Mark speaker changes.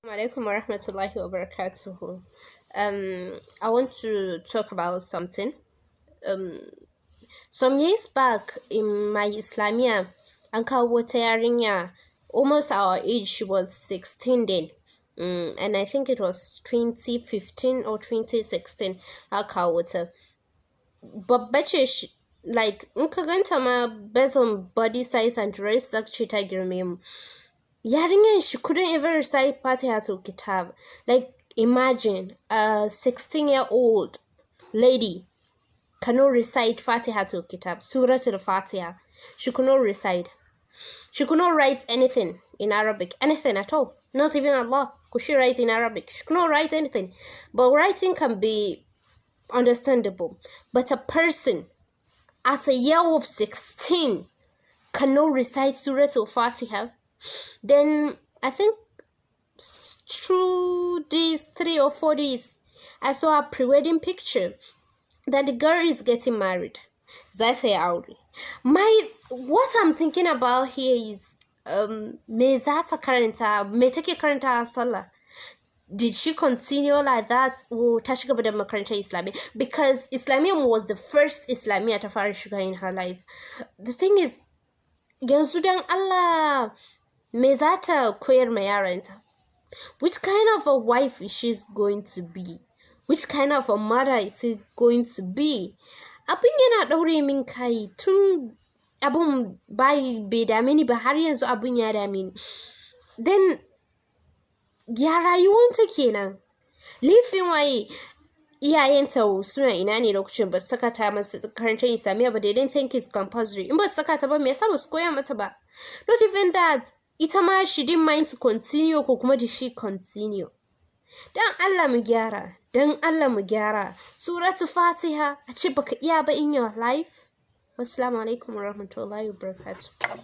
Speaker 1: Alaikum warahmatullahi wabarakatuh. I want to talk about something. Um, some years back in my Islamia, an kawo wata yarinya, almost our age. She was 16 then. And I think it was 2015 or 2016. An kawo wata. Babba ce shi, like in ka ganta ma based on body size and dress, ce ta girme mu. Yarinyar she couldn't even recite fatiha to kitab. Like imagine a 16-year-old lady cannot recite fatiha to kitab, surah to the fatiha. She could not recite. She could not write anything in Arabic, anything at all. Not even Allah could she write in Arabic. She could not write anything. But writing can be understandable. But a person at a year of 16 cannot recite surah to fatiha. Then I think through these 3 or 4 days, I saw a pre-wedding picture that the girl is getting married. That's her aure. What I'm thinking about here is me zata karanta, me take karanta sallah. Did she continue like that? Or ta shiga da makarantar Islamiyya? Because Islamiyya was the first Islamiyya ta fara shiga in her life. The thing is, yanzu dan Allah, me za ta koyar ma yaranta? Which kind of a wife is she going to be? Which kind of a mother is she going to be? Abin yana daure min kai tun abun bai dame ni ba, har yanzu abun ya dame ni. Then ya rayuwanta kenan. Laifin waye? Iyayenta suna ina ne lokacin ba saka ta masa karantar Islamiyya ba? They didn't think it's compulsory. In ba saka ta ba, me yasa ba su koya mata ba? Not even that. Ita ma she didn't mind to continue, ko kuma did she continue? Dan Allah mu gyara, dan Allah mu gyara. Suratul Fatiha a ce baka iya ba in your life. Wassalamu alaikum warahmatullahi wabarakatuh.